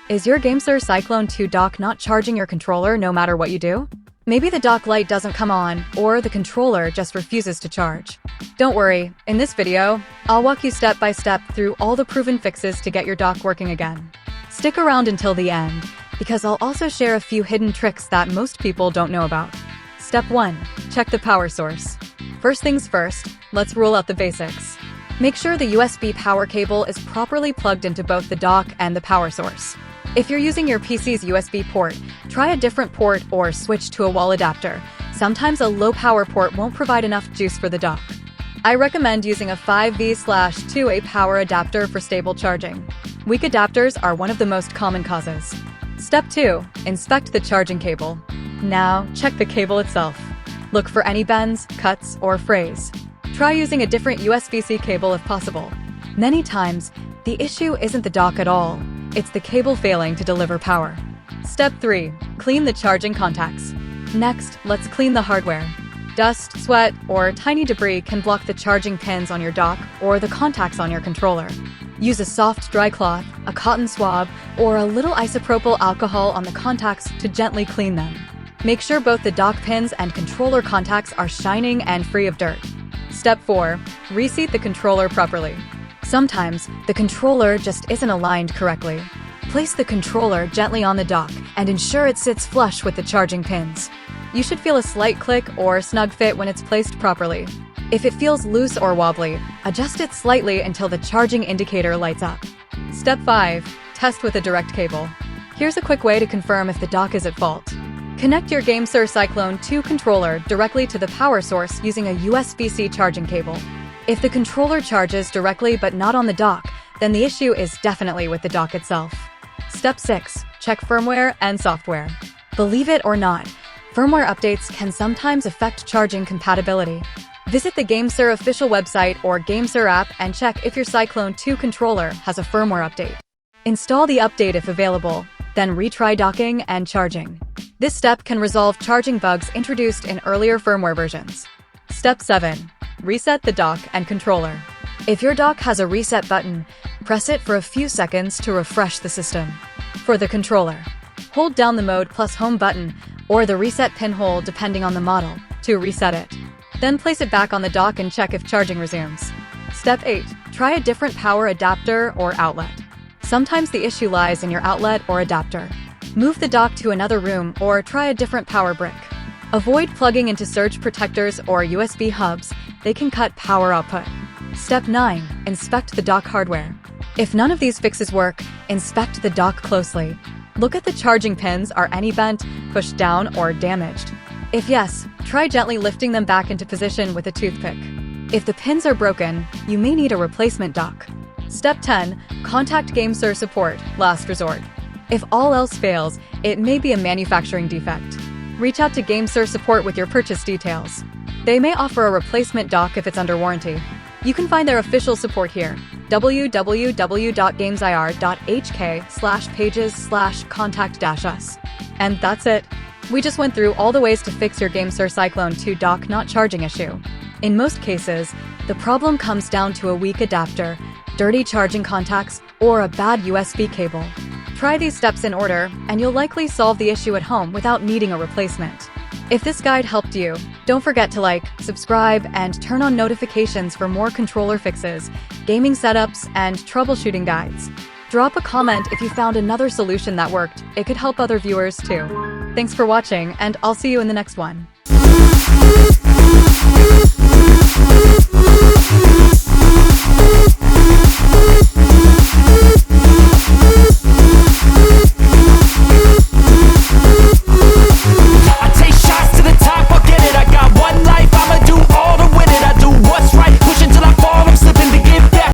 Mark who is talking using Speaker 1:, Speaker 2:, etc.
Speaker 1: Is your GameSir Cyclone 2 dock not charging your controller no matter what you do? Maybe the dock light doesn't come on, or the controller just refuses to charge. Don't worry, in this video, I'll walk you step by step through all the proven fixes to get your dock working again. Stick around until the end, because I'll also share a few hidden tricks that most people don't know about. Step 1. Check the power source. First things first, let's rule out the basics. Make sure the USB power cable is properly plugged into both the dock and the power source. If you're using your PC's USB port, try a different port or switch to a wall adapter. Sometimes a low power port won't provide enough juice for the dock. I recommend using a 5V/2A power adapter for stable charging. Weak adapters are one of the most common causes. Step 2. Inspect the charging cable. Now, check the cable itself. Look for any bends, cuts, or frays. Try using a different USB-C cable if possible. Many times, the issue isn't the dock at all. It's the cable failing to deliver power. Step 3. Clean the charging contacts. Next, let's clean the hardware. Dust, sweat, or tiny debris can block the charging pins on your dock or the contacts on your controller. Use a soft, dry cloth, a cotton swab, or a little isopropyl alcohol on the contacts to gently clean them. Make sure both the dock pins and controller contacts are shining and free of dirt. Step 4. Reseat the controller properly. Sometimes, the controller just isn't aligned correctly. Place the controller gently on the dock and ensure it sits flush with the charging pins. You should feel a slight click or snug fit when it's placed properly. If it feels loose or wobbly, adjust it slightly until the charging indicator lights up. Step 5. Test with a direct cable. Here's a quick way to confirm if the dock is at fault. Connect your GameSir Cyclone 2 controller directly to the power source using a USB-C charging cable. If the controller charges directly but not on the dock, then the issue is definitely with the dock itself. Step 6. Check firmware and software. Believe it or not, firmware updates can sometimes affect charging compatibility. Visit the GameSir official website or GameSir app and check if your Cyclone 2 controller has a firmware update. Install the update if available, then retry docking and charging. This step can resolve charging bugs introduced in earlier firmware versions. Step 7. Reset the dock and controller. If your dock has a reset button, press it for a few seconds to refresh the system. For the controller, hold down the mode plus home button or the reset pinhole depending on the model to reset it. Then place it back on the dock and check if charging resumes. Step 8. Try a different power adapter or outlet. Sometimes the issue lies in your outlet or adapter. Move the dock to another room or try a different power brick. Avoid plugging into surge protectors or USB hubs. They can cut power output. Step 9. Inspect the dock hardware. If none of these fixes work, inspect the dock closely. Look at the charging pins. Are any bent, pushed down, or damaged? If yes, try gently lifting them back into position with a toothpick. If the pins are broken, you may need a replacement dock. Step 10. Contact GameSir support, last resort. If all else fails, it may be a manufacturing defect. Reach out to GameSir support with your purchase details. They may offer a replacement dock if it's under warranty. You can find their official support here, www.gamesir.hk/pages/contact-us. And that's it. We just went through all the ways to fix your GameSir Cyclone 2 dock not charging issue. In most cases, the problem comes down to a weak adapter, dirty charging contacts, or a bad USB cable. Try these steps in order, and you'll likely solve the issue at home without needing a replacement. If this guide helped you, don't forget to like, subscribe, and turn on notifications for more controller fixes, gaming setups, and troubleshooting guides. Drop a comment if you found another solution that worked. It could help other viewers too. Thanks for watching, and I'll see you in the next one.